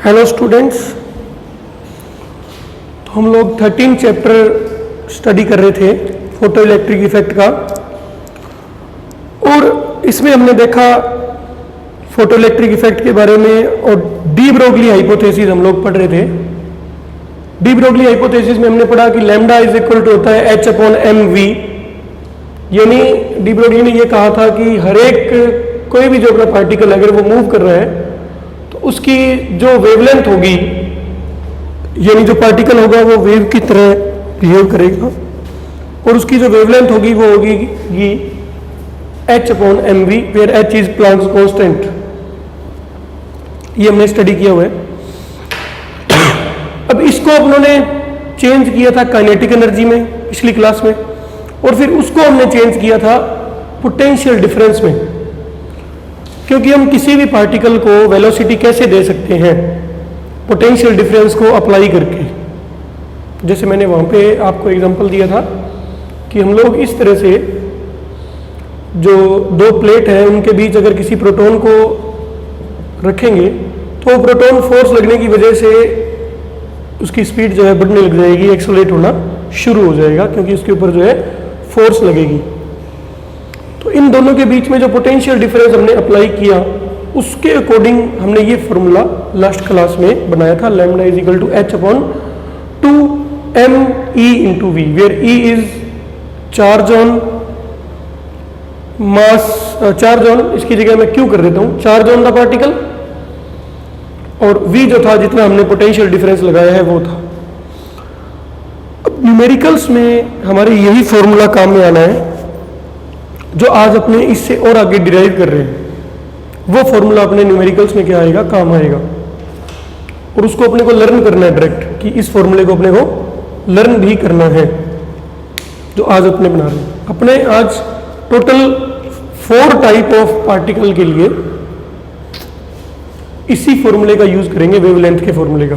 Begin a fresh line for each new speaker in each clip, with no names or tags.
Hello students, तो हम लोग 13 चैप्टर स्टडी कर रहे थे फोटो इलेक्ट्रिक इफेक्ट का। और इसमें हमने देखा फोटो इलेक्ट्रिक इफेक्ट के बारे में, और डी ब्रोगली हाइपोथेसिस हम लोग पढ़ रहे थे। डी ब्रोगली हाइपोथेसिस में हमने पढ़ा कि लैम्डा इज इक्वल टू होता है एच अपॉन एम वी। यानी डी ब्रोगली ने यह कहा था कि हर एक कोई भी जो अपना पार्टिकल अगर वो मूव कर रहा है तो उसकी जो वेवलेंथ होगी, यानी जो पार्टिकल होगा वो वेव की तरह बिहेव करेगा, और उसकी जो वेवलेंथ होगी वो होगी h upon m v, where h is Planck's constant. ये हमने स्टडी किया हुआ है। अब इसको उन्होंने चेंज किया था काइनेटिक एनर्जी में पिछली क्लास में, और फिर उसको हमने चेंज किया था पोटेंशियल डिफरेंस में। क्योंकि हम किसी भी पार्टिकल को वेलोसिटी कैसे दे सकते हैं? पोटेंशियल डिफरेंस को अप्लाई करके। जैसे मैंने वहाँ पे आपको एग्जांपल दिया था कि हम लोग इस तरह से जो दो प्लेट है उनके बीच अगर किसी प्रोटॉन को रखेंगे तो प्रोटॉन फोर्स लगने की वजह से उसकी स्पीड जो है बढ़ने लग जाएगी, एक्सेलरेट होना शुरू हो जाएगा, क्योंकि उसके ऊपर जो है फोर्स लगेगी। तो इन दोनों के बीच में जो पोटेंशियल डिफरेंस हमने अप्लाई किया उसके अकॉर्डिंग हमने ये फॉर्मूला लास्ट क्लास में बनाया था, lambda is equal to h upon 2m e into v, where e is charge on mass, charge on, इसकी जगह मैं क्यू कर देता हूं, चार्ज ऑन द पार्टिकल, और v जो था जितना हमने पोटेंशियल डिफरेंस लगाया है वो था। अब न्यूमेरिकल्स में हमारे यही फॉर्मूला काम में आना है जो आज अपने इससे और आगे डिराइव कर रहे हैं। वो फॉर्मूला अपने न्यूमेरिकल्स में क्या आएगा, काम आएगा, और उसको अपने को लर्न करना है डायरेक्ट, कि इस फॉर्मूले को अपने को लर्न भी करना है जो आज अपने बना रहे हैं। अपने आज टोटल 4 टाइप ऑफ पार्टिकल के लिए इसी फॉर्मूले का यूज करेंगे, वेवलेंथ के फॉर्मूले का।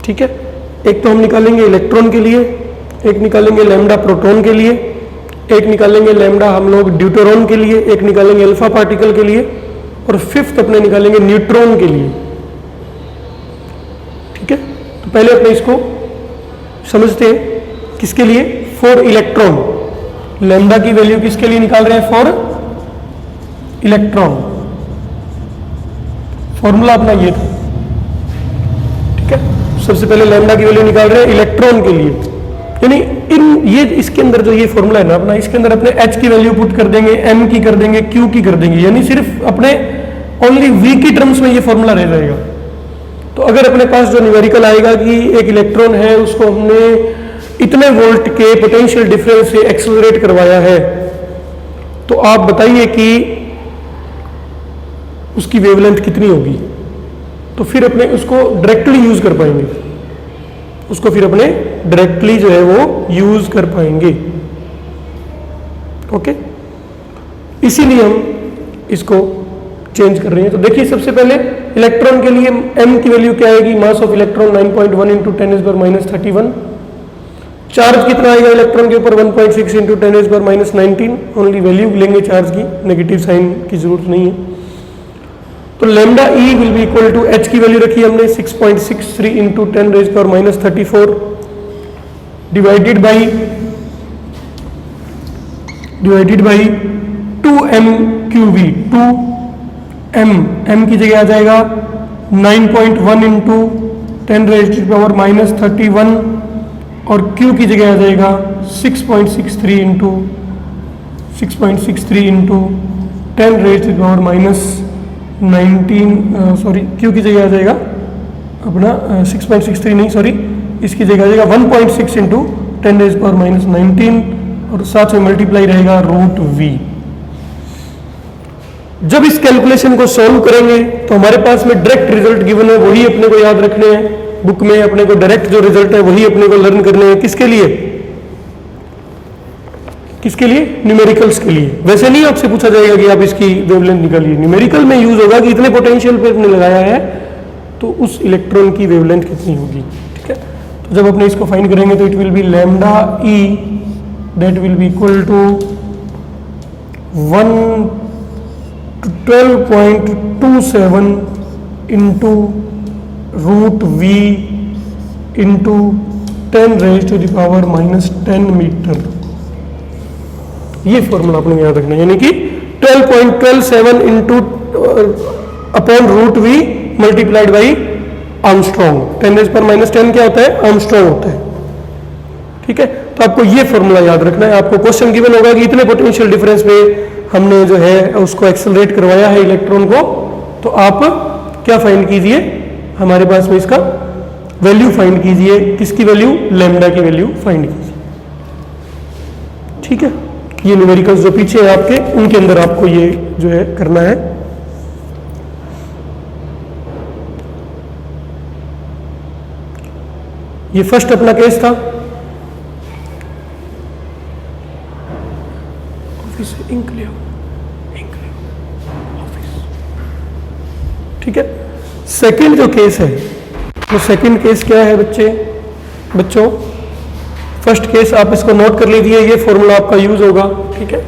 ठीक है, एक तो हम निकालेंगे इलेक्ट्रॉन के लिए, एक निकालेंगे लैम्डा प्रोटॉन के लिए, एक निकालेंगे लैम्डा हम लोग ड्यूटेरॉन के लिए, एक निकालेंगे अल्फा पार्टिकल के लिए, और फिफ्थ अपने निकालेंगे न्यूट्रॉन के लिए। ठीक है, तो पहले अपने इसको समझते हैं। किसके लिए? For electron. लैम्डा की वैल्यू किसके लिए निकाल रहे हैं? For electron. फॉर्मूला अपना ये था। ठीक है, सबसे पहले लैम्डा की वैल्यू निकाल रहे हैं इलेक्ट्रॉन के लिए, यानी ये इसके अंदर जो ये फॉर्मूला है ना अपना, इसके अंदर अपने h की वैल्यू पुट कर देंगे, m की कर देंगे, q की कर देंगे, यानी सिर्फ अपने ओनली v की टर्म्स में ये फॉर्मूला रह जाएगा। तो अगर अपने पास जो न्यूमेरिकल आएगा कि एक इलेक्ट्रॉन है, उसको हमने इतने वोल्ट के पोटेंशियल डिफरेंस से एक्सेलरेट करवाया है, तो आप बताइए कि उसकी वेवलेंथ कितनी होगी। तो फिर अपने उसको डायरेक्टली यूज कर पाएंगे, उसको फिर अपने डायरेक्टली जो है वो यूज कर पाएंगे। ओके, इसीलिए हम इसको चेंज कर रहे हैं। तो देखिए, सबसे पहले इलेक्ट्रॉन के लिए m की वैल्यू क्या आएगी? Mass of electron 9.1 into 10⁻−31। Charge कितना आएगा इलेक्ट्रॉन के ऊपर? 1.6 इंटू 10⁻−19। ओनली वैल्यू लेंगे चार्ज की, नेगेटिव साइन की जरूरत नहीं है। तो lambda e will be equal to h की वैल्यू रखी हमने 6.63 into 10⁻−34 divided by 2m qv. 2m की जगह आ जाएगा 9.1 इंटू 10⁻−31, और q की जगह आ जाएगा 6.63 इंटू 10⁻−19, सॉरी q की जगह आ जाएगा अपना 6.63 नहीं, सॉरी इसकी जगह आ जाएगा 1.6 इंटू 10⁻−19, और साथ में मल्टीप्लाई रहेगा √v। जब इस कैलकुलेशन को सॉल्व करेंगे तो हमारे पास में डायरेक्ट रिजल्ट गिवन है, वही अपने को याद रखने हैं बुक में। अपने को डायरेक्ट जो रिजल्ट है वही अपने को लर्न करने हैं। किसके लिए? किसके लिए? न्यूमेरिकल्स के लिए। वैसे नहीं आपसे पूछा जाएगा कि आप इसकी वेवलेंथ निकालिए, न्यूमेरिकल में यूज होगा कि इतने पोटेंशियल पे आपने लगाया है तो उस इलेक्ट्रॉन की वेवलेंथ कितनी होगी। ठीक है, तो जब अपने इसको फाइंड करेंगे तो it will be lambda e, that will be equal to 12.27 into root v into 10⁻⁻10 metre. ये फॉर्मूला आपने याद रखना है, यानी कि 12.127 into upon root v multiplied by Armstrong. 10⁻10 क्या होता है? आर्मस्ट्रॉन्ग होता है। ठीक है, तो आपको ये फॉर्मूला याद रखना है। आपको क्वेश्चन गिवन होगा कि इतने पोटेंशियल डिफरेंस में हमने जो है उसको एक्सेलरेट करवाया है इलेक्ट्रॉन को, तो आप क्या फाइंड कीजिए, हमारे पास में इसका वैल्यू फाइंड कीजिए। किसकी वैल्यू? लैम्डा की वैल्यू फाइंड कीजिए। ठीक है, ये न्यूमेरिकल्स जो पीछे है आपके, उनके अंदर आपको ये जो है करना है। ये फर्स्ट अपना केस था। ऑफिस इंक ले आओ, ऑफिस। ठीक है, सेकंड जो केस है, तो सेकंड केस क्या है बच्चों? फर्स्ट केस आप इसको नोट कर लीजिए, ये फॉर्मूला आपका यूज होगा। ठीक है,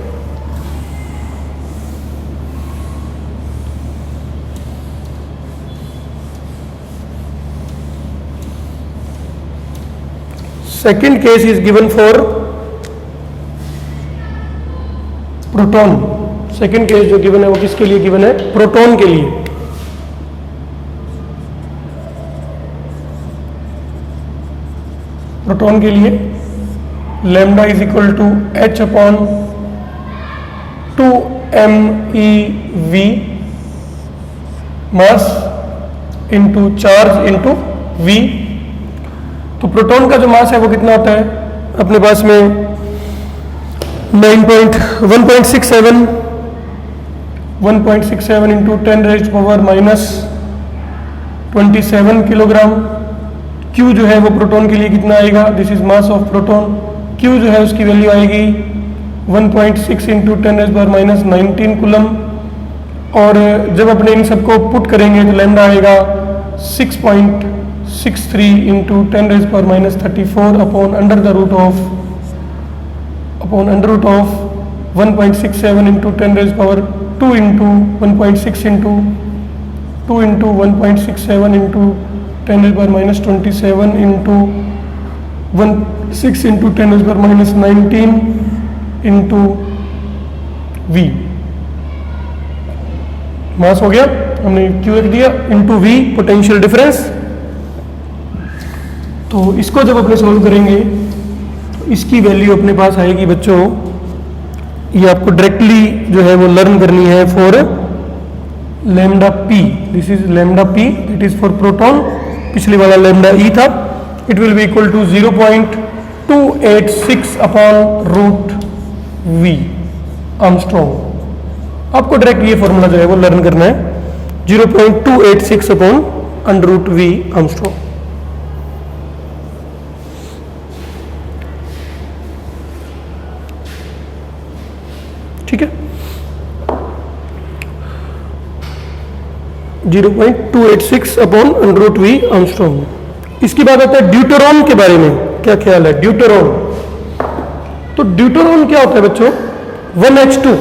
second case is given for proton. Second case जो गिवन है वो किसके लिए गिवन है? प्रोटॉन के लिए। प्रोटॉन के लिए lambda is equal to h upon 2m e v mass into charge into v। तो प्रोटॉन का जो मास है वो कितना होता है अपने पास में? 1.67 इंटू 10⁻⁻27 किलोग्राम। Q जो है वो प्रोटॉन के लिए कितना आएगा? This is mass of proton. Q जो है उसकी वैल्यू आएगी 1.6 इंटू 10⁻⁻19 कूलम। और जब अपने इन सबको पुट करेंगे तो लैम्डा आएगा 6.63 into 10⁻34 upon under root of 1.67 into 10⁻2 into 1.6 into 2 into 1.67 into 10⁻⁻27 into 6 into 10⁻⁻19 into v। Mass हो गया, हमने Q लिख दिया, इंटू v पोटेंशियल डिफरेंस। तो इसको जब अपने सॉल्व करेंगे तो इसकी वैल्यू अपने पास आएगी बच्चों, ये आपको डायरेक्टली जो है वो लर्न करनी है for lambda p। This is lambda p, it is for proton. पिछले वाला लैम्डा e था। It will be equal to 0.286 upon root v Armstrong. आपको डायरेक्ट ये फॉर्मूला जो है वो लर्न करना है, 0.286 upon under root v Armstrong. ठीक है, 0.286 upon under root v Armstrong. इसकी बात आता है ड्यूटेरॉन के बारे में, क्या ख्याल है? ड्यूटेरॉन, तो ड्यूटेरॉन क्या होता है बच्चों? 1H2।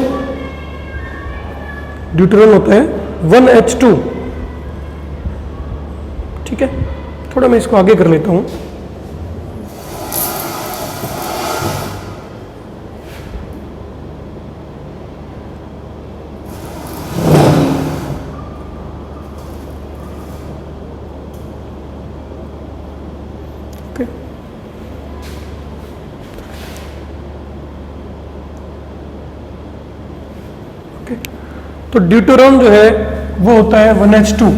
ड्यूटेरॉन होता है 1H2। ठीक है, थोड़ा मैं इसको आगे कर लेता हूं। तो ड्यूटेरॉन जो है वो होता है 1H2।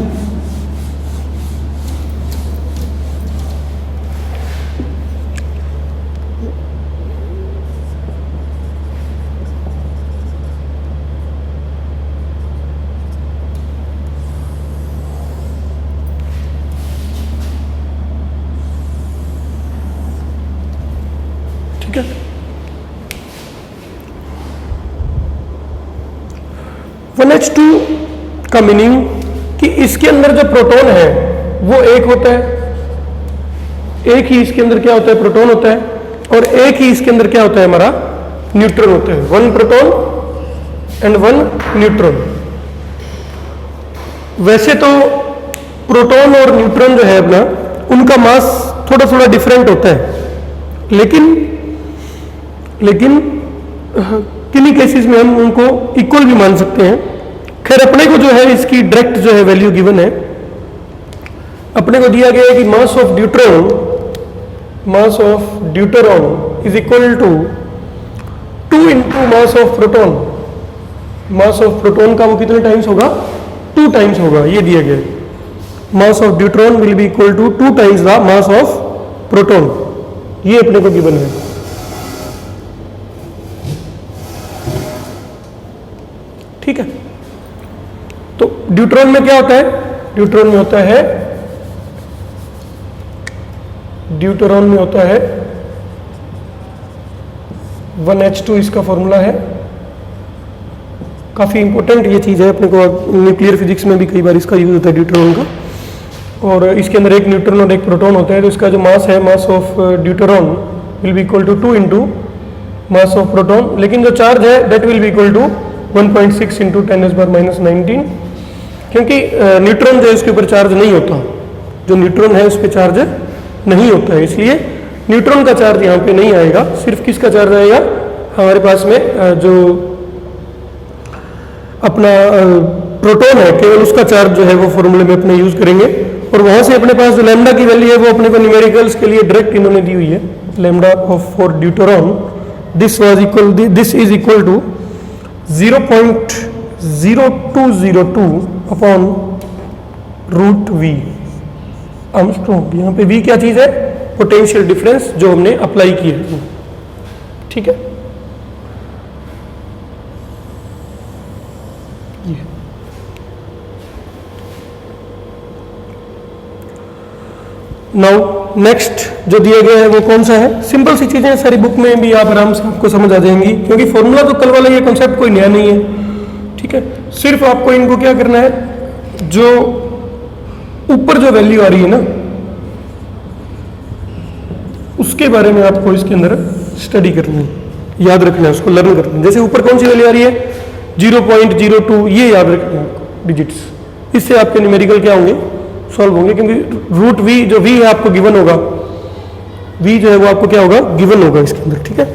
ठीक है, 1H2 का मीनिंग कि इसके अंदर जो प्रोटॉन है वो एक होता है, एक ही इसके अंदर क्या होता है? प्रोटॉन होता है। और एक ही इसके अंदर क्या होता है? हमारा न्यूट्रॉन होता है। 1 प्रोटॉन एंड 1 न्यूट्रॉन। वैसे तो प्रोटॉन और न्यूट्रॉन जो है अपना, उनका मास थोड़ा थोड़ा डिफरेंट होता है, लेकिन किन्हीं केसेस में हम उनको इक्वल भी मान सकते हैं। खैर अपने को जो है इसकी डायरेक्ट जो है वैल्यू गिवन है, अपने को दिया गया है कि mass of deuteron is equal to 2 into mass of proton. Mass of proton का वो कितने टाइम्स होगा? 2 टाइम्स होगा, ये दिया गया है। Mass of deuteron will be equal to 2 times the mass of proton, ये अपने को गिवन है। ठीक है, तो ड्यूटेरॉन में क्या होता है? ड्यूटेरॉन में होता है 1H2, इसका फॉर्मूला है। काफ़ी इंपॉर्टेंट ये चीज़ है, अपने को न्यूक्लियर फिजिक्स में भी कई बार इसका यूज होता है ड्यूटेरॉन का। और इसके अंदर एक न्यूट्रॉन और एक प्रोटॉन होता है, तो इसका जो मास है, mass of deuteron will be equal to 2 into mass of proton, लेकिन जो चार्ज है that will be equal to 1.6 into 10⁻⁻19, क्योंकि न्यूट्रॉन जो है उसके ऊपर चार्ज नहीं होता, जो न्यूट्रॉन है उस पर चार्ज नहीं होता है, इसलिए न्यूट्रॉन का चार्ज यहाँ पे नहीं आएगा। सिर्फ किसका चार्ज आएगा? हमारे पास में जो अपना प्रोटॉन है, केवल उसका चार्ज जो है वो फॉर्मूले में अपने यूज करेंगे। और वहां से अपने पास जो लैम्डा की वैल्यू है वो अपने को न्यूमेरिकल्स के लिए डायरेक्ट इन्होंने दी हुई है। Lambda of for deuteron this is equal to 0.0202 upon root v Armstrong. यहाँ पे वी क्या चीज है? पोटेंशियल डिफरेंस जो हमने अप्लाई की है। ठीक है, नाउ नेक्स्ट जो दिया गया है वो कौन सा है? सिंपल सी चीजें सारी बुक में भी आप आराम से आपको समझ आ जाएंगी, क्योंकि फॉर्मूला तो कल वाला ये कॉन्सेप्ट कोई नया नहीं है। ठीक है, सिर्फ आपको इनको क्या करना है, जो ऊपर जो वैल्यू आ रही है ना, उसके बारे में आपको इसके अंदर स्टडी करनी है, याद रखना है, उसको लर्न करना है। जैसे ऊपर कौन सी वैल्यू आ रही है? 0.02, ये याद रखना है आपको डिजिट्स। इससे आपके न्यूमेरिकल क्या होंगे? सॉल्व होंगे, क्योंकि रूट वी जो वी है आपको गिवन होगा, वी जो है वो आपको क्या होगा? गिवन होगा इसके अंदर। ठीक है,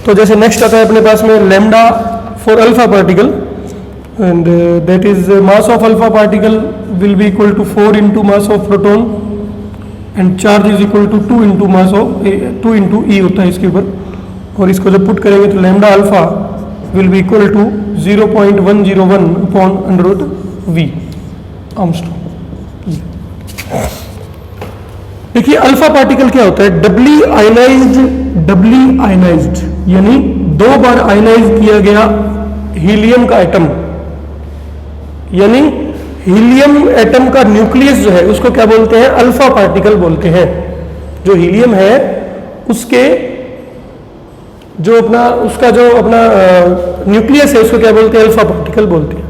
तो जैसे नेक्स्ट आता है अपने पास में lambda for alpha particle, and that is mass of alpha particle will be equal to 4 into mass of proton, and charge is equal to 2 into mass of 2 into E होता है इसके ऊपर। और इसको जब पुट करेंगे तो lambda alpha will be equal to 0.101 upon under root v Armstrong. देखिए अल्फा पार्टिकल क्या होता है? डबली आयनाइज्ड, यानी 2 बार आयनाइज किया गया हीलियम का एटम, यानी हीलियम एटम का न्यूक्लियस जो है उसको क्या बोलते हैं? अल्फा पार्टिकल बोलते हैं। जो हीलियम है उसके जो अपना उसका जो अपना न्यूक्लियस है उसको क्या बोलते हैं? अल्फा पार्टिकल बोलते हैं।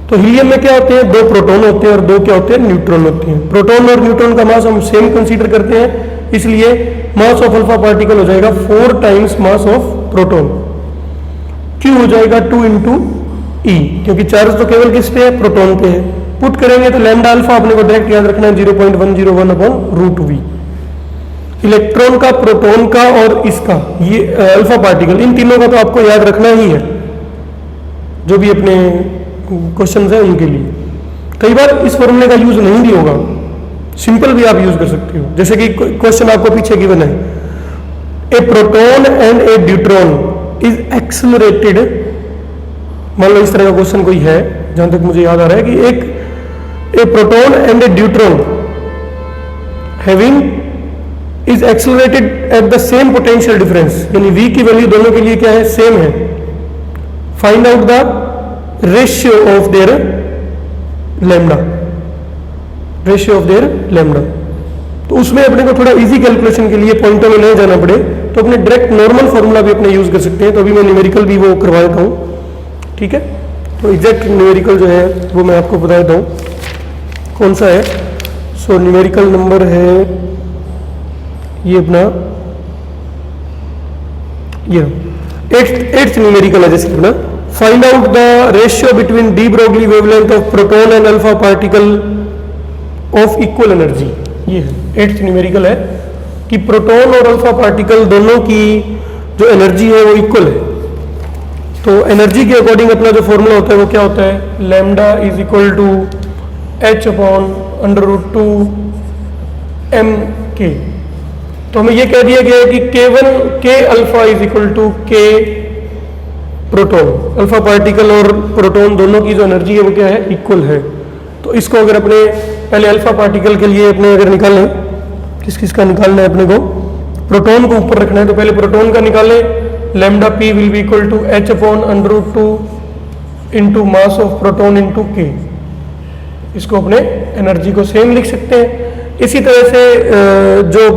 तो हीलियम में क्या होते हैं? 2 प्रोटॉन होते हैं और 2 क्या होते हैं? न्यूट्रॉन होते हैं। प्रोटॉन और न्यूट्रॉन का मास हम सेम कंसीडर करते हैं, इसलिए मास ऑफ अल्फा पार्टिकल हो जाएगा 4 टाइम्स मास ऑफ प्रोटॉन। क्यों हो जाएगा? 2 इंटू ई, क्योंकि चार्ज तो केवल किस पे है? प्रोटॉन पे है। पुट करेंगे तो लैम्डा अल्फा अपने को डायरेक्ट याद रखना है 0.101 अपॉन रूट वी। इलेक्ट्रॉन का, प्रोटॉन का और इसका, ये अल्फा पार्टिकल, इन तीनों का तो आपको याद रखना ही है, जो भी अपने क्वेश्चंस है उनके लिए। कई बार इस फॉर्मूले का यूज नहीं भी होगा, सिंपल भी आप यूज कर सकते हो। जैसे कि क्वेश्चन आपको पीछे गिवन है, a proton and a deuteron is accelerated. मान लो इस तरह का क्वेश्चन कोई है, जहां तक मुझे याद आ रहा है कि एक a proton and a deuteron having is accelerated at the same potential difference, यानी v की वैल्यू दोनों के लिए क्या है? सेम है। Find out the ratio of their lambda, ratio of their lambda. तो उसमें अपने को थोड़ा इजी कैलकुलेशन के लिए पॉइंटों में नहीं जाना पड़े तो अपने डायरेक्ट नॉर्मल फॉर्मूला भी अपने यूज कर सकते हैं। तो अभी मैं न्यूमेरिकल भी वो करवा देता हूँ। ठीक है, तो एग्जैक्ट न्यूमेरिकल जो है वो मैं आपको बता देता हूँ कौन सा है। सो न्यूमेरिकल नंबर है ये अपना, ये 8th न्यूमेरिकल है जैसे अपना, find out the ratio between de Broglie wavelength of proton and alpha particle of equal energy, ये है 8th न्यूमेरिकल है कि प्रोटॉन और अल्फा पार्टिकल दोनों की जो एनर्जी है वो इक्वल है। तो एनर्जी के अकॉर्डिंग अपना जो फॉर्मूला होता है वो क्या होता है, lambda is equal to h upon √2 m k। तो हमें ये कह दिया गया है कि k alpha is equal to k proton, alpha particle और प्रोटॉन दोनों की जो एनर्जी है वो क्या है, इक्वल है। तो इसको अगर अपने पहले अल्फा पार्टिकल के लिए अपने अगर निकालें, किस किस का निकालना है अपने को, प्रोटॉन को ऊपर रखना है तो पहले प्रोटॉन का निकालें। Lambda p will be equal to h upon √2 into mass of proton into k। इसको अपने एनर्जी को सेम लिख सकते हैं। इसी तरह से जो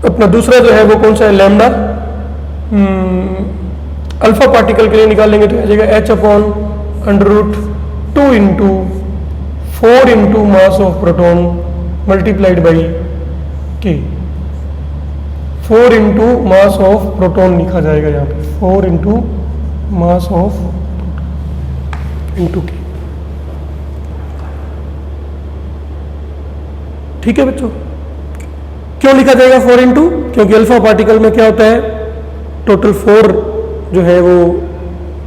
अपना दूसरा जो है वो कौन सा है, लैम्डा, अल्फा पार्टिकल के लिए निकालेंगे तो आ जाएगा h upon √2 into 4 into mass of proton multiplied by k। 4 into mass of proton लिखा जाएगा यहाँ पे, 4 into mass of into k। ठीक है बच्चों, क्यों लिखा जाएगा 4 इंटू, क्योंकि अल्फा पार्टिकल में क्या होता है, टोटल 4 जो है वो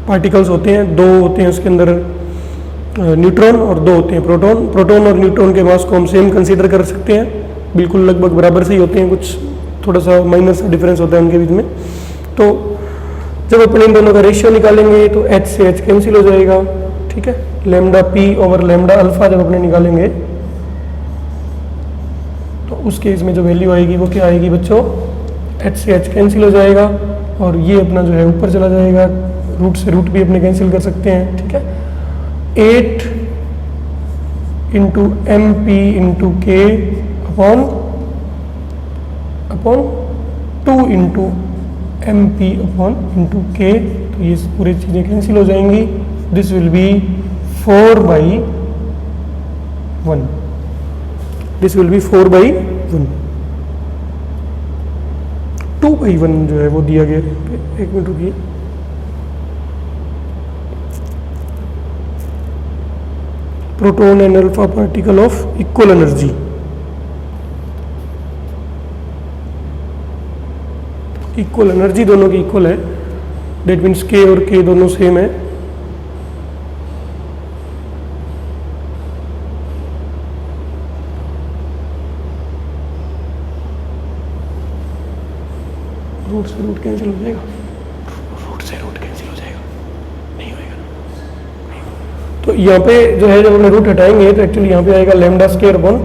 पार्टिकल्स होते हैं, 2 होते हैं उसके अंदर न्यूट्रॉन और 2 होते हैं प्रोटॉन। प्रोटॉन और न्यूट्रॉन के मास को हम सेम कंसीडर कर सकते हैं, बिल्कुल लगभग बराबर से ही होते हैं, कुछ थोड़ा सा माइनर सा डिफरेंस होता है उनके बीच में। तो जब अपन इन दोनों का रेशियो निकालेंगे तो h से h कैंसिल हो जाएगा। ठीक है, lambda p over lambda alpha जब अपने निकालेंगे तो उस केस में जो वैल्यू आएगी वो क्या आएगी बच्चों, h से h कैंसिल हो जाएगा और ये अपना जो है ऊपर चला जाएगा, रूट से रूट भी अपने कैंसिल कर सकते हैं। ठीक है, 8 into m p into k upon 2 into m p upon into k. तो ये पूरी चीज़ें कैंसिल हो जाएंगी। This will be 4/1, this will be 4/1, 2/1 जो है वो दिया गया है। एक मिनट रुकिए, proton and alpha particle of equal energy. Equal energy दोनों की इक्वल है, डेट मीन्स के और के दोनों सेम है। रूट से रूट कैंसिल हो जाएगा, रूट से रूट कैंसिल हो जाएगा, नहीं होएगा ना। तो यहाँ पे जो है जब हमने रूट हटाएंगे तो एक्चुअली यहाँ पे आएगा लैम्डा स्क्वायर अपॉन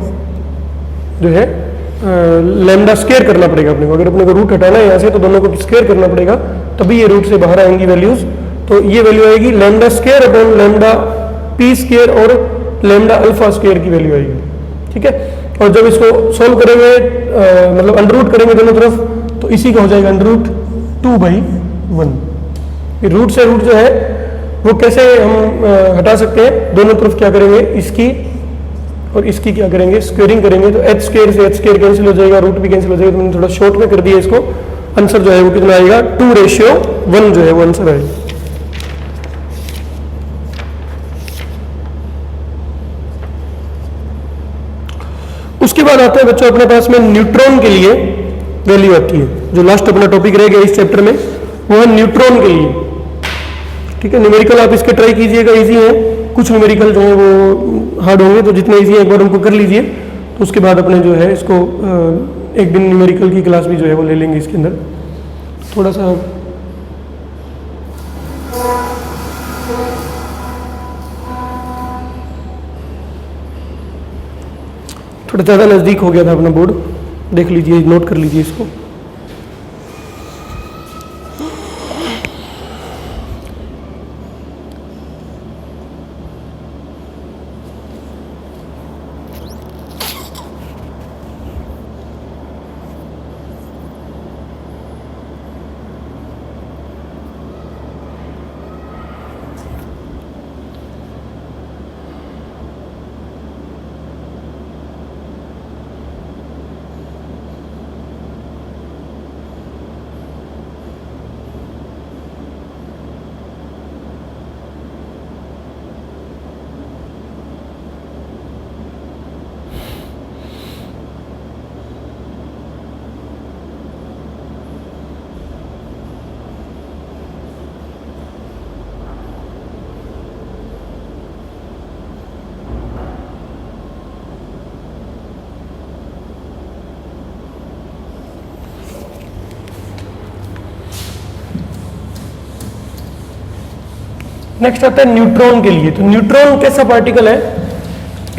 जो है लैम्डा स्क्वायर करना पड़ेगा अपने को। अगर अपने को रूट हटाना है यहाँ से तो दोनों को स्क्वायर करना पड़ेगा, तभी ये रूट से बाहर आएंगी वैल्यूज। तो ये वैल्यू आएगी lambda square upon lambda P square और लैम्डा अल्फा स्क्वायर की वैल्यू आएगी। ठीक है, और जब इसको सोल्व करेंगे मतलब अंडररूट करेंगे दोनों तरफ तो इसी का हो जाएगा अंडररूट 2/1। फिर रूट से रूट जो है वो कैसे हम हटा सकते हैं, दोनों तरफ क्या करेंगे, इसकी और इसकी क्या करेंगे, स्क्वेयरिंग करेंगे। तो h स्क्वायर से h स्क्वायर कैंसिल हो जाएगा, रूट भी कैंसिल हो जाएगा। तो मैंने थोड़ा शॉर्ट में कर दिया इसको। आंसर जो है वो कितना आएगा, 2/1 जो है वो आंसर आएगा। उसके बाद आता है बच्चों अपने पास में न्यूट्रॉन के लिए वैल्यू आती है। जो लास्ट अपना टॉपिक रह गया इस चैप्टर में वो है न्यूट्रॉन के लिए। ठीक है, न्यूमेरिकल आप इसके ट्राई कीजिएगा, इजी है। कुछ न्यूमेरिकल जो है वो हार्ड होंगे, तो जितने इजी है एक बार उनको कर लीजिए। तो उसके बाद अपने जो है इसको एक दिन न्यूमेरिकल की क्लास भी जो है वो ले लेंगे इसके अंदर। थोड़ा सा थोड़ा ज़्यादा नज़दीक हो गया था अपना बोर्ड, देख लीजिए, नोट कर लीजिए इसको। नेक्स्ट आता है न्यूट्रॉन के लिए। तो न्यूट्रॉन कैसा पार्टिकल है?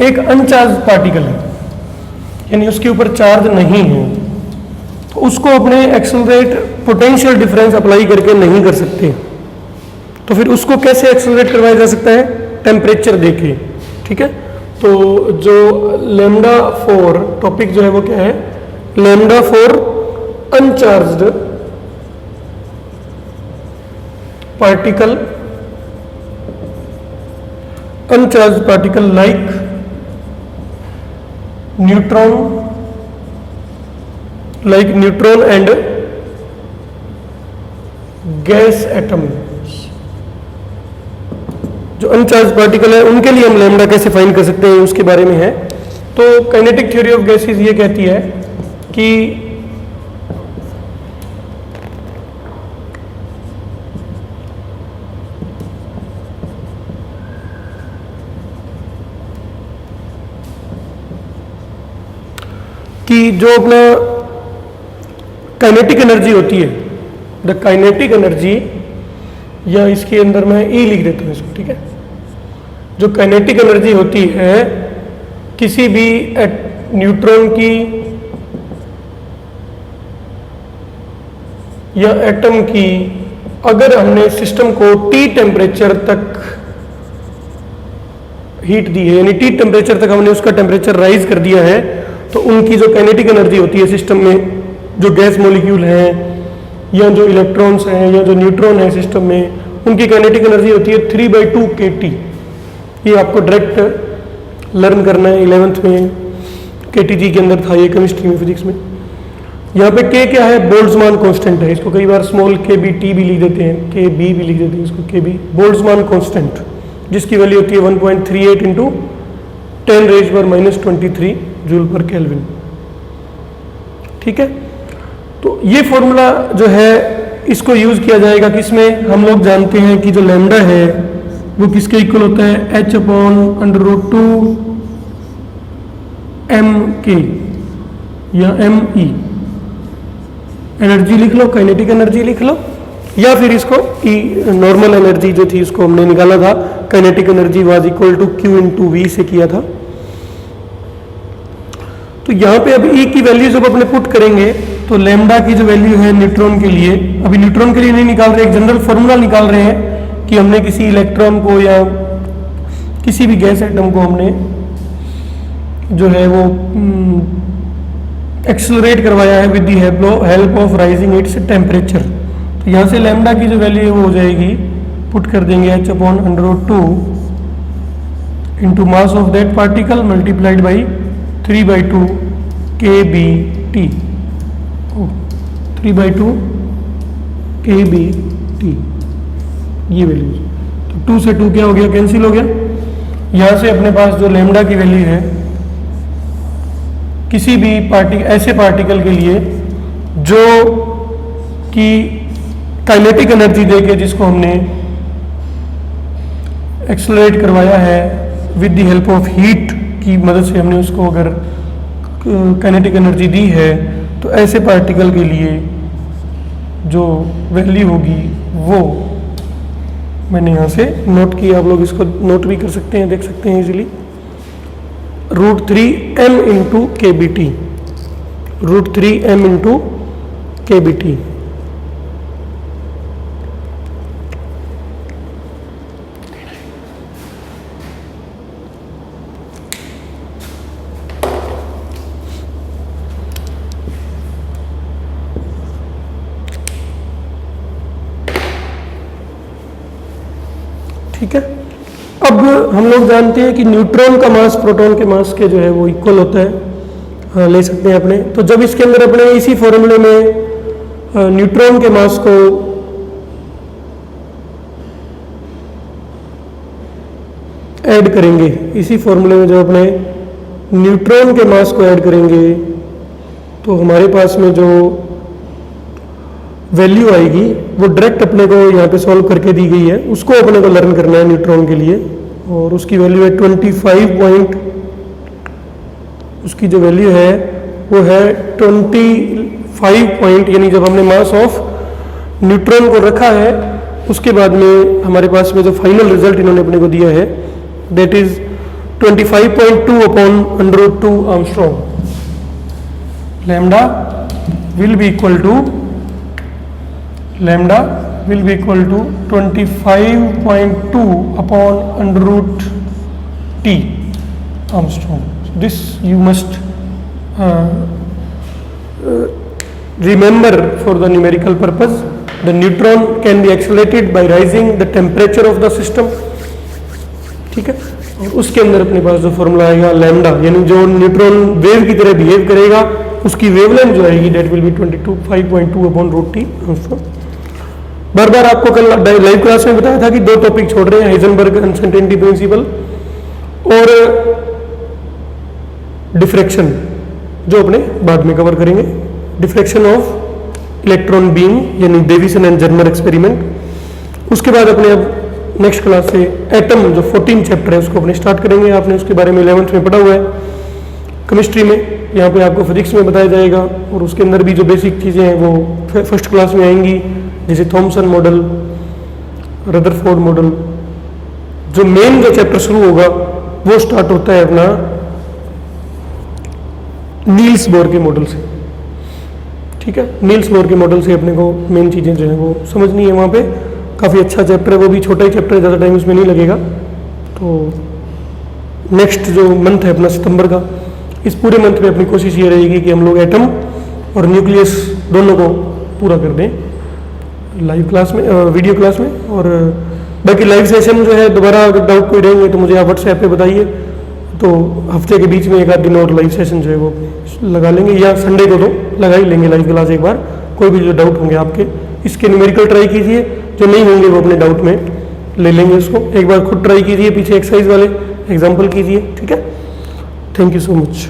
एक अनचार्ज पार्टिकल है, यानी उसके ऊपर चार्ज नहीं है, तो उसको अपने एक्सेलरेट पोटेंशियल डिफरेंस अप्लाई करके नहीं कर सकते। तो फिर उसको कैसे एक्सेलरेट करवाया जा सकता है? टेम्परेचर देके, ठीक है। तो जो लैम्डा फॉर टॉपिक जो है वो क्या है? Lambda for uncharged particle, uncharged particle like neutron and gas atom. जो अनचार्ज पार्टिकल है उनके लिए हम लैम्डा कैसे फाइंड कर सकते हैं उसके बारे में है। तो काइनेटिक थ्योरी ऑफ गैसेस ये कहती है कि जो अपना काइनेटिक एनर्जी होती है, द काइनेटिक एनर्जी, या इसके अंदर मैं ई लिख देता हूँ इसको, ठीक है। जो काइनेटिक एनर्जी होती है किसी भी न्यूट्रॉन की या एटम की, अगर हमने सिस्टम को T टेम्परेचर तक हीट दी है, यानी T टेम्परेचर तक हमने उसका टेम्परेचर राइज कर दिया है, तो उनकी जो काइनेटिक एनर्जी होती है सिस्टम में, जो गैस मॉलिक्यूल हैं या जो इलेक्ट्रॉन्स हैं या जो न्यूट्रॉन है सिस्टम में, उनकी काइनेटिक एनर्जी होती है 3/2 kT। ये आपको डायरेक्ट लर्न करना है 11th में, KTG के अंदर था ये, केमिस्ट्री में, फिजिक्स में। यहाँ पे K क्या है? बोल्ट्जमान कांस्टेंट है। इसको कई बार स्मॉल KBT भी लिख देते हैं, KB भी लिख देते हैं इसको, KB बोल्ट्जमान कांस्टेंट, जिसकी वैल्यू होती है 1.38 × 10⁻⁻23 जूल पर केल्विन, ठीक है। तो ये फॉर्मूला जो है इसको यूज किया जाएगा किसमें? हम लोग जानते हैं कि जो लैम्डा है वो किसके इक्वल होता है? h/√2 mk या me। एनर्जी लिख लो, काइनेटिक एनर्जी लिख लो, या फिर इसको नॉर्मल एनर्जी जो थी उसको हमने निकाला था, kinetic energy was equal to Q × V से किया था। तो यहाँ पे अब E की वैल्यू जब अपने पुट करेंगे तो लैम्डा की जो वैल्यू है न्यूट्रॉन के लिए, अभी न्यूट्रॉन के लिए नहीं निकाल रहे, एक जनरल फॉर्मूला निकाल रहे हैं कि हमने किसी इलेक्ट्रॉन को या किसी भी गैस एटम को हमने जो है वो एक्सेलरेट करवाया है with the help of rising its temperature. तो यहाँ से लैम्डा की जो वैल्यू है वो हो जाएगी, पुट कर देंगे h/√2 into mass of that particle multiplied by 3/2 kBT, 3/2 kBT ये वैल्यू। तो 2 से 2 क्या हो गया? कैंसिल हो गया। यहाँ से अपने पास जो लैम्डा की वैल्यू है किसी भी ऐसे पार्टिकल के लिए जो कि काइनेटिक एनर्जी देके जिसको हमने एक्सेलरेट करवाया है with the help of heat की मदद से, हमने उसको अगर काइनेटिक एनर्जी दी है, तो ऐसे पार्टिकल के लिए जो वैल्यू होगी वो मैंने यहाँ से नोट किया। आप लोग इसको नोट भी कर सकते हैं, देख सकते हैं easily. √3m × kBT, √3m × kBT। ठीक है। अब हम लोग जानते हैं कि न्यूट्रॉन का मास प्रोटॉन के मास के जो है वो इक्वल होता है, हाँ ले सकते हैं अपने। तो जब इसके अंदर अपने इसी फॉर्मूले में न्यूट्रॉन के मास को ऐड करेंगे, इसी फॉर्मूले में जब अपने न्यूट्रॉन के मास को ऐड करेंगे तो हमारे पास में जो वैल्यू आएगी वो डायरेक्ट अपने को यहाँ पे सॉल्व करके दी गई है, उसको अपने को लर्न करना है न्यूट्रॉन के लिए। और उसकी वैल्यू है 25 उसकी जो वैल्यू है वो है 25 पॉइंट, यानी जब हमने मास ऑफ न्यूट्रॉन को रखा है उसके बाद में हमारे पास में जो फाइनल रिजल्ट इन्होंने अपने को दिया है that is 25.2 upon √2 Armstrong. Lambda will be equal to 25.2 upon √t Armstrong. So this you must remember for the numerical purpose. The neutron can be accelerated by rising the temperature of the system. ठीक है. और उसके अंदर अपने पास जो formula आएगा lambda, यानी जो न्यूट्रॉन वेव की तरह बिहेव करेगा उसकी वेवलेंथ जो आएगी that will be 25.2 upon √t Armstrong. बार बार आपको कल लाइव क्लास में बताया था कि दो टॉपिक छोड़ रहे हैं, हाइजेनबर्ग अनसर्टेनिटी प्रिंसिपल और डिफ्रैक्शन, जो अपने बाद में कवर करेंगे. डिफ्रैक्शन ऑफ इलेक्ट्रॉन बीम यानी डेविसन एंड जर्मर एक्सपेरिमेंट. उसके बाद अपने अब नेक्स्ट क्लास से एटम जो 14 चैप्टर है उसको अपने स्टार्ट करेंगे. आपने उसके बारे में 11th में पढ़ा हुआ है केमिस्ट्री में, यहाँ पे आपको फिजिक्स में बताया जाएगा. और उसके अंदर भी जो बेसिक चीज़ें हैं वो फर्स्ट क्लास में आएंगी, जैसे थॉमसन मॉडल, रदरफोर्ड मॉडल. जो मेन जो चैप्टर शुरू होगा वो स्टार्ट होता है अपना नील्स बोर के मॉडल से. ठीक है, नील्स बोर के मॉडल से अपने को मेन चीज़ें जो है वो समझनी है. वहाँ पे काफ़ी अच्छा चैप्टर है, वो भी छोटा ही चैप्टर है, ज़्यादा टाइम उसमें नहीं लगेगा. तो नेक्स्ट जो मंथ है अपना सितंबर का, इस पूरे मंथ में अपनी कोशिश ये रहेगी कि हम लोग एटम और न्यूक्लियस दोनों को पूरा कर दें लाइव क्लास में, वीडियो क्लास में. और बाकी लाइव सेशन जो है दोबारा अगर डाउट कोई रहेंगे तो मुझे आप व्हाट्सएप पे बताइए, तो हफ्ते के बीच में एक आध दिन और लाइव सेशन जो है वो लगा लेंगे, या संडे को तो लगा ही लेंगे लाइव क्लास एक बार. कोई भी जो डाउट होंगे आपके इसके न्यूमेरिकल ट्राई कीजिए, जो नहीं होंगे वो अपने डाउट में ले लेंगे उसको. एक बार खुद ट्राई कीजिए, पीछे एक्सरसाइज वाले एग्जाम्पल कीजिए. ठीक है, थैंक यू सो मच.